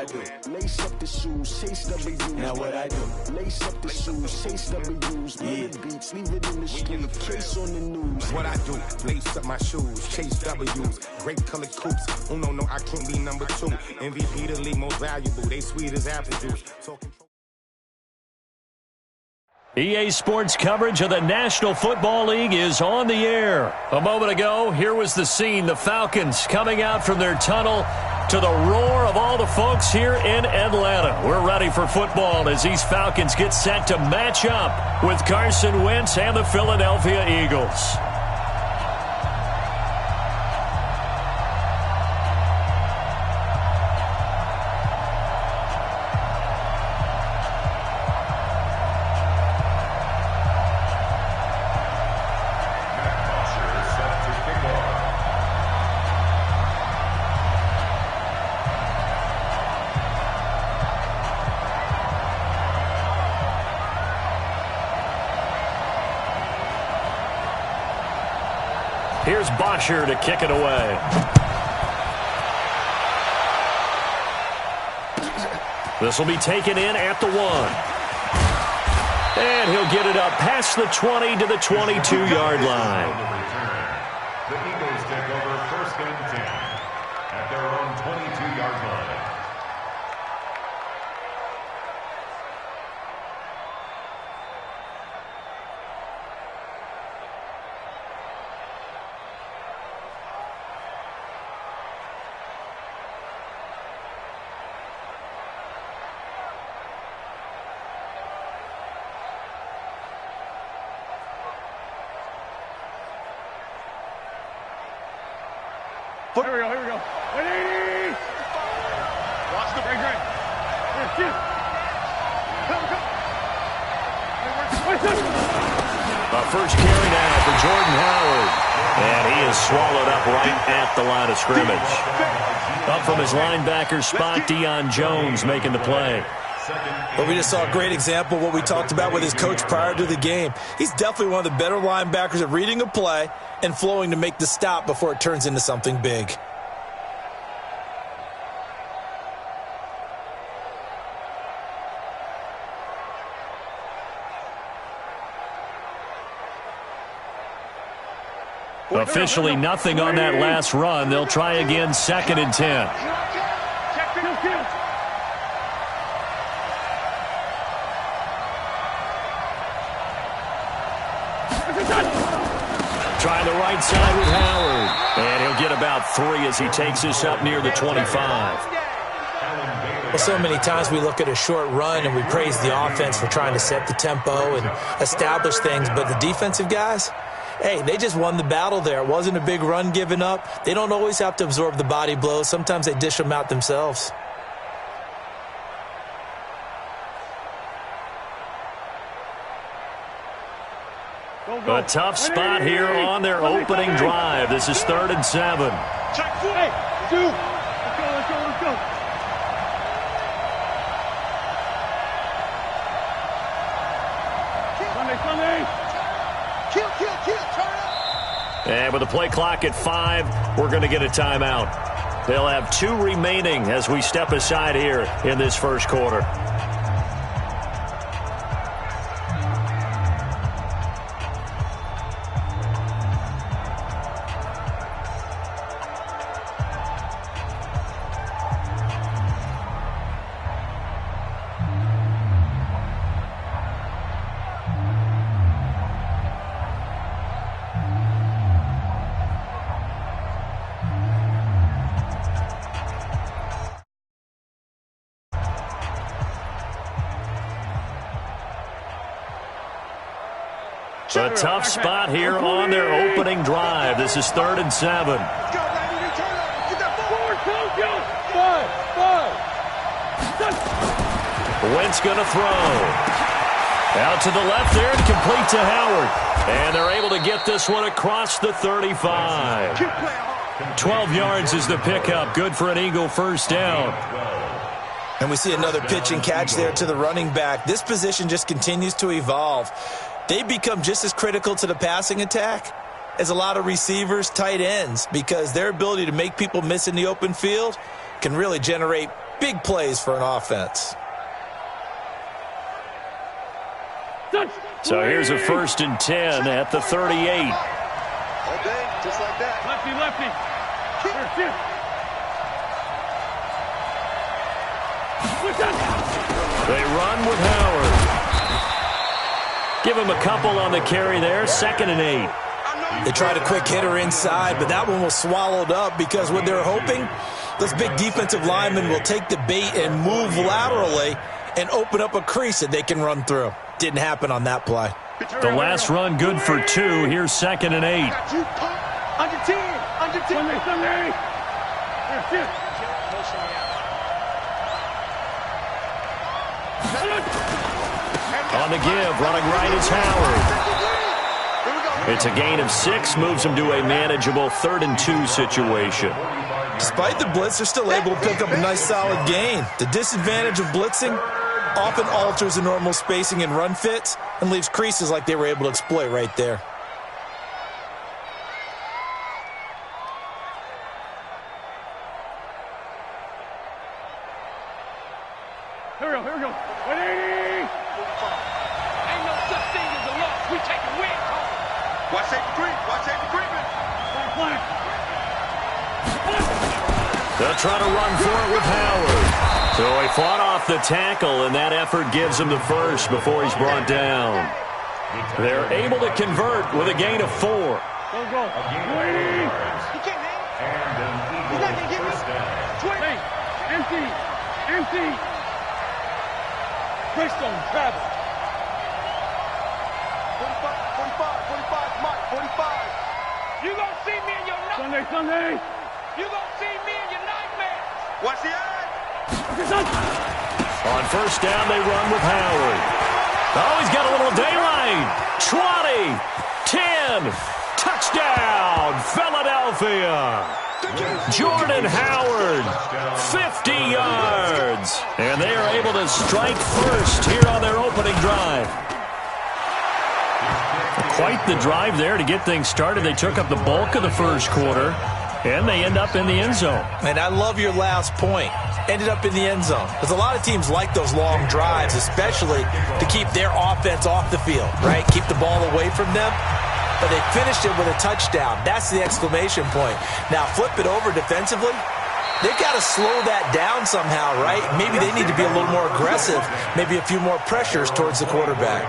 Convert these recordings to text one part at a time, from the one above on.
I do. Lace up the shoes, chase W's. Now what I do. Lace up the shoes, chase W's. Yeah. Beats, leave it in the street, case on the news. What I do, lace up my shoes, chase W's. Great colored coops. Oh no, I can't be number 2. MVP the league most valuable. They sweet as apple juice. EA Sports coverage of the National Football League is on the air. A moment ago, here was the scene. The Falcons coming out from their tunnel to the roar of all the folks here in Atlanta. We're ready for football as these Falcons get set to match up with Carson Wentz and the Philadelphia Eagles. Here's Bosher to kick it away. This will be taken in at the 1. And he'll get it up past the 20 to the 22-yard line. The Eagles take over 1st and 10 at their own 22-yard line. Here we go. 180! Watch the break. The first carry now for Jordan Howard. And he is swallowed up right at the line of scrimmage. Up from his linebacker spot, Deion Jones making the play. But we just saw a great example of what we talked about with his coach prior to the game. He's definitely one of the better linebackers at reading a play and flowing to make the stop before it turns into something big. Officially nothing on that last run. They'll try again, 2nd and 10. Trying the right side with Howard. And he'll get about 3 as he takes this up near the 25. Well, so many times we look at a short run and we praise the offense for trying to set the tempo and establish things, but the defensive guys, hey, they just won the battle there. It wasn't a big run given up. They don't always have to absorb the body blows. Sometimes they dish them out themselves. A tough spot here on their opening drive. This is 3rd and 7. Check 2. Let's go. Sunday. Kill. Turn up. And with the play clock at 5, we're going to get a timeout. They'll have 2 remaining as we step aside here in this first quarter. A tough spot here on their opening drive. This is 3rd and 7. Wentz going to throw. Out to the left there and complete to Howard. And they're able to get this one across the 35. 12 yards is the pickup. Good for an Eagle first down. And we see another pitch and catch there to the running back. This position just continues to evolve. They become just as critical to the passing attack as a lot of receivers, tight ends, because their ability to make people miss in the open field can really generate Big plays for an offense. So here's a 1st and 10 at the 38. All day, just like that. Lefty, lefty. They run with Howard. Give him a couple on the carry there. 2nd and 8. They tried a quick hitter inside, but that one was swallowed up because what they're hoping, those big defensive linemen will take the bait and move laterally and open up a crease that they can run through. Didn't happen on that play. The last run good for 2. Here's 2nd and 8. Under 10. Under 10. Sunday. On the give, running right is Howard. It's a gain of 6, moves them to a manageable 3rd and 2 situation. Despite the blitz, they're still able to pick up a nice solid gain. The disadvantage of blitzing often alters the normal spacing and run fits and leaves creases like they were able to exploit right there. Here we go. 180. Ain't no such thing as a loss. We take a win home. Watch safety creep. Watch safety creeping. They'll try to run for it with Howard. So he fought off the tackle, and that effort gives him the first before he's brought down. They're able to convert with a gain of 4. Go. He can't hang. He's not going to get me. 20. Empty. Greystone, travel. 45, Mike, 45. You going to see me in your nightmares. Sunday. You going to see me in your nightmares. Watch the eye. On 1st down, they run with Howard. Oh, he's got a little daylight. 20, 10, touchdown, Philadelphia. Jordan Howard, 50 yards. And they are able to strike first here on their opening drive. Quite the drive there to get things started. They took up the bulk of the first quarter, and they end up in the end zone. And I love your last point. Ended up in the end zone. Because a lot of teams like those long drives, especially to keep their offense off the field, right? Keep the ball away from them. But they finished it with a touchdown. That's the exclamation point. Now flip it over defensively. They've got to slow that down somehow, right? Maybe they need to be a little more aggressive. Maybe a few more pressures towards the quarterback.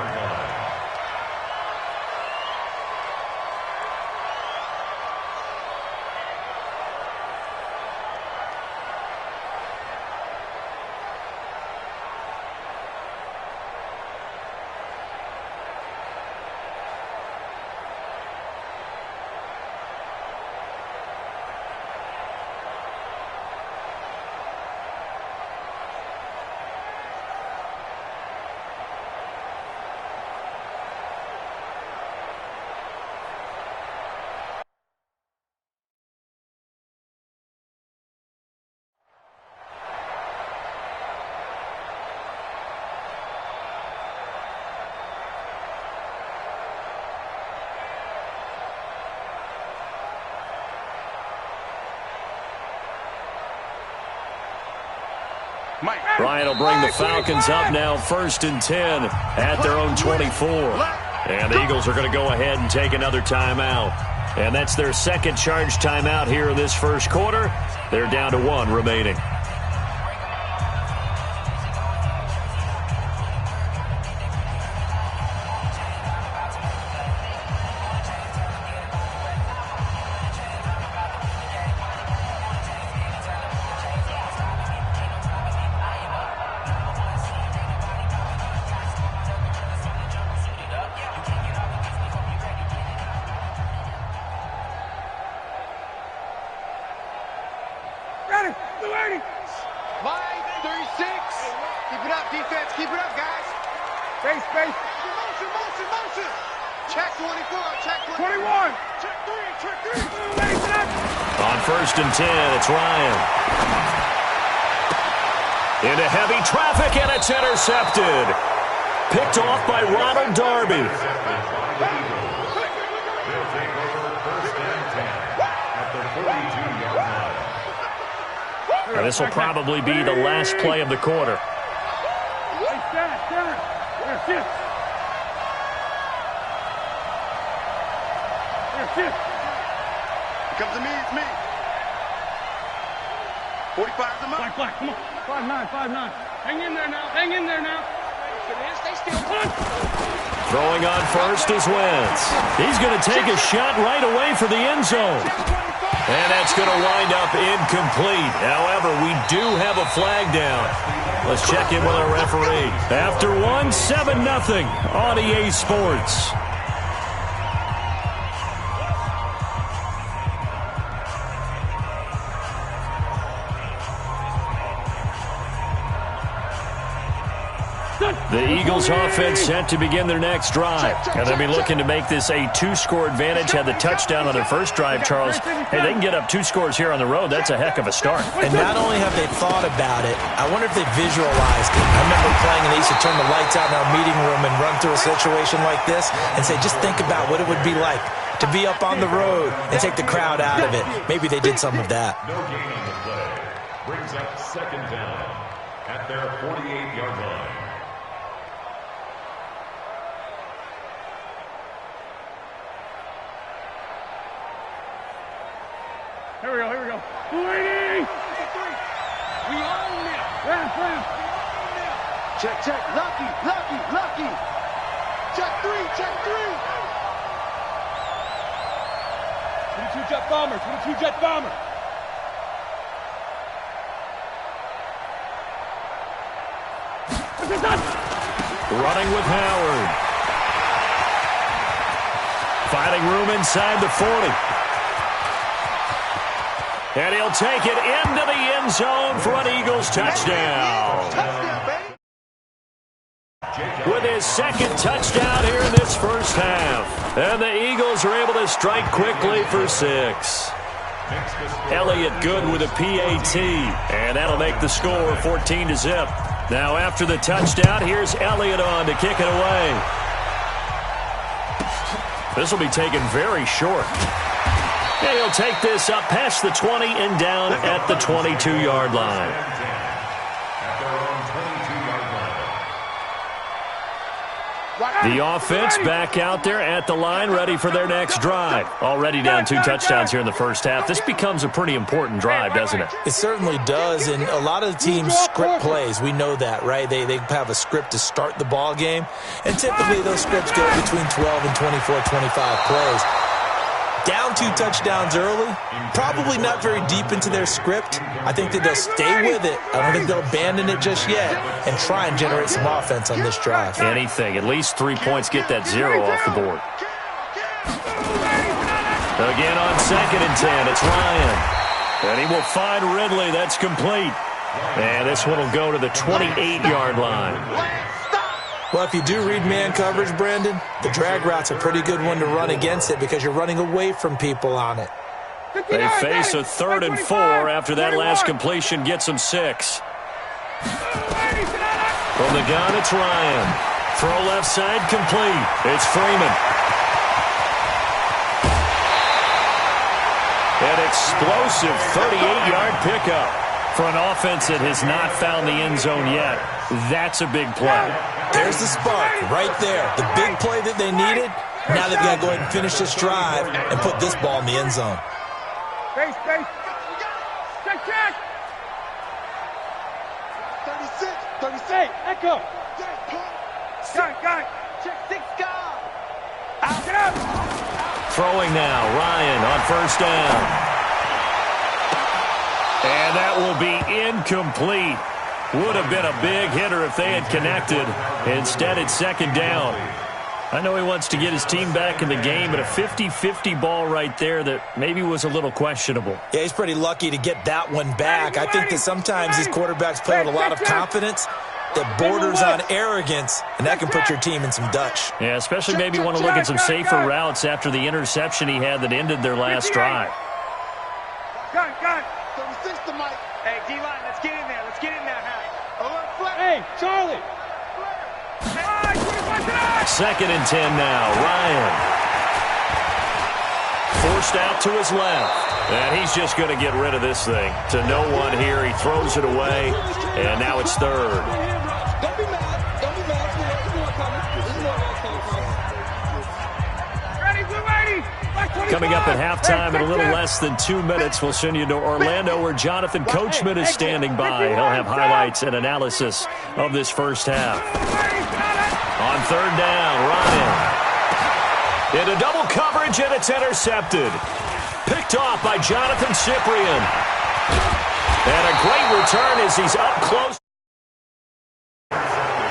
Bryant will bring the Falcons up now 1st and 10 at their own 24. And the Eagles are going to go ahead and take another timeout. And that's their 2nd charge timeout here in this first quarter. They're down to 1 remaining. On 1st and 10, it's Ryan. Into heavy traffic, and it's intercepted. Picked off by Ronald Darby. They'll take over 1st and 10 at the 42-yard line. And this will probably be the last play of the quarter. Comes to me, it's me. 45's the mark. Black, come on. 5'9". Hang in there now. Hang in there now. Stay still. Punch. Throwing on first is Wentz. He's going to take a shot right away for the end zone. And that's going to wind up incomplete. However, we do have a flag down. Let's check in with our referee. After one, 7-0 on EA Sports. The Eagles offense set to begin their next drive. And they'll be looking to make this a 2-score advantage. Had the touchdown on their first drive, Charles. Hey, they can get up 2 scores here on the road. That's a heck of a start. And not only have they thought about it, I wonder if they visualized it. I remember playing and they used to turn the lights out in our meeting room and run through a situation like this and say, just think about what it would be like to be up on the road and take the crowd out of it. Maybe they did some of that. No gain on the play. Brings up second down at their 48-yard line. Here we go. Waiting! We own it! Ramp! Check. Lucky. Check three. 22 jet bomber. Running with Howard. Finding room inside the 40. And he'll take it into the end zone for an Eagles touchdown. With his second touchdown here in this first half. And the Eagles are able to strike quickly for 6. Elliott good with a PAT. And that'll make the score 14-0. Now after the touchdown, here's Elliott on to kick it away. This will be taken very short. And he'll take this up past the 20 and down at the 22-yard line. The offense back out there at the line, ready for their next drive. Already down 2 touchdowns here in the first half. This becomes a pretty important drive, doesn't it? It certainly does, and a lot of the teams script plays. We know that, right? They have a script to start the ball game, and typically those scripts go between 12 and 24, 25 plays. Down 2 touchdowns early, probably not very deep into their script. I think that they'll stay with it. I don't think they'll abandon it just yet and try and generate some offense on this drive. Anything. At least 3 points, get that 0 off the board. Again on 2nd and 10, it's Ryan. And he will find Ridley. That's complete. And this one will go to the 28-yard line. Well, if you do read man coverage, Brandon, the drag route's a pretty good one to run against it because you're running away from people on it. They face a 3rd and 4 after that last completion gets them 6. From the gun, it's Ryan. Throw left side complete. It's Freeman. An explosive 38-yard pickup for an offense that has not found the end zone yet. That's a big play. There's the spark right there. The big play that they needed. Now they've got to go ahead and finish this drive and put this ball in the end zone. Space. Check. 36. Hey, Echo. Got it. Check 6 guys. Get out. Throwing now, Ryan on first down. And that will be incomplete. Would have been a big hitter if they had connected. Instead, it's 2nd down. I know he wants to get his team back in the game, but a 50-50 ball right there that maybe was a little questionable. Yeah, he's pretty lucky to get that one back. I think that sometimes these quarterbacks play with a lot of confidence that borders on arrogance, and that can put your team in some Dutch. Yeah, especially maybe want to look at some safer routes after the interception he had that ended their last drive. Got it. 36 to Mike. Hey, D-line, let's get in there. Hey, Charlie. 2nd and 10 now. Ryan First out to his left. And he's just going to get rid of this thing. To no one here. He throws it away. And now it's third. Don't be mad. Don't be mad. There's more coming. There's more coming. Coming up at halftime in a little less than 2 minutes, we'll send you to Orlando where Jonathan Coachman is standing by. He'll have highlights and analysis of this first half. On third down, Ryan. Into double coverage, and it's intercepted. Picked off by Jonathan Cyprien. And a great return as he's up close.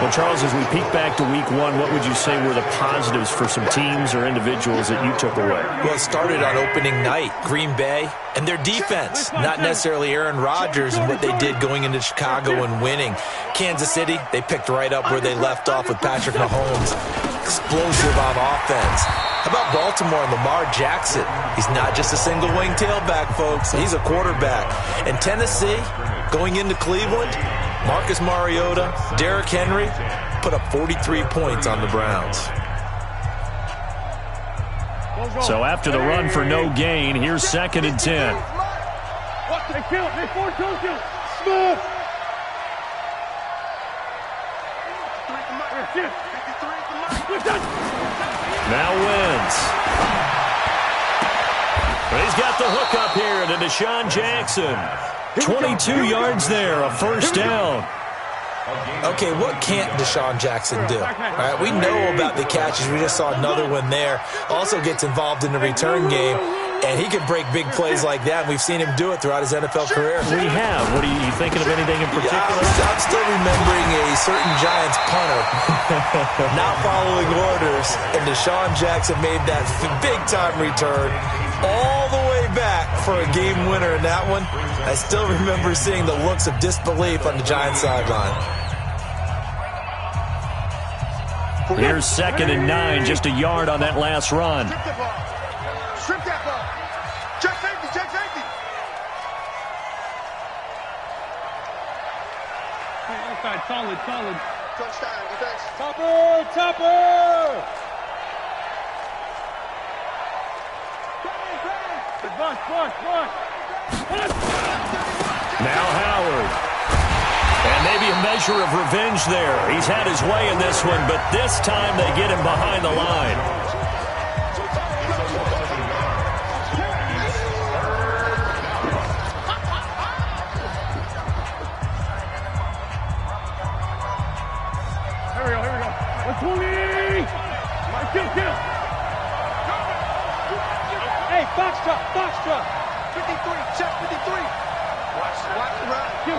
Well, Charles, as we peek back to week one, what would you say were the positives for some teams or individuals that you took away? Well, it started on opening night, Green Bay, and their defense. Not necessarily Aaron Rodgers and what they did going into Chicago and winning. Kansas City, they picked right up where they left off with Patrick Mahomes. Explosive on offense. How about Baltimore and Lamar Jackson? He's not just a single wing tailback, folks. He's a quarterback. And Tennessee, going into Cleveland, Marcus Mariota, Derrick Henry put up 43 points on the Browns. So after the run for no gain, here's 2nd and 10. Now wins. He's got the hook up here to Deshaun Jackson. 22 yards there, a first down. Okay, what can't Deshaun Jackson do? All right, we know about the catches. We just saw another one there. Also gets involved in the return game, and he can break big plays like that. We've seen him do it throughout his NFL career. We have. What are you thinking of anything in particular? Yeah, I'm still remembering a certain Giants punter not following orders, and Deshaun Jackson made that big-time return all the way back for a game winner in that one. I still remember seeing the looks of disbelief on the Giants sideline. Here's 2nd and 9, just a yard on that last run. Strip that ball. Check safety, check safety. Outside, solid. Touchdown, defense. Topper! Now Howard. And maybe a measure of revenge there. He's had his way in this one, but this time they get him behind the line. Here we go. 120! Kill! Hey, box truck! 53, check 53. Watch the run. Kill!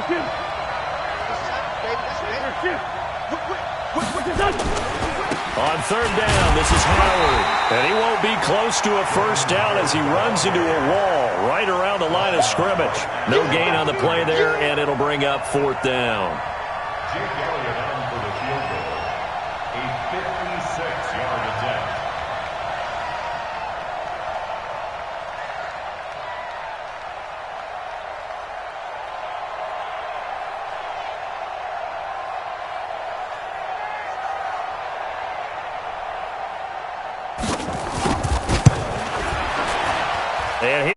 On third down, this is Howard. And he won't be close to a first down as he runs into a wall right around the line of scrimmage. No gain on the play there, and it'll bring up 4th down. Jake Elliott on for the field goal. A 56-yard attempt. And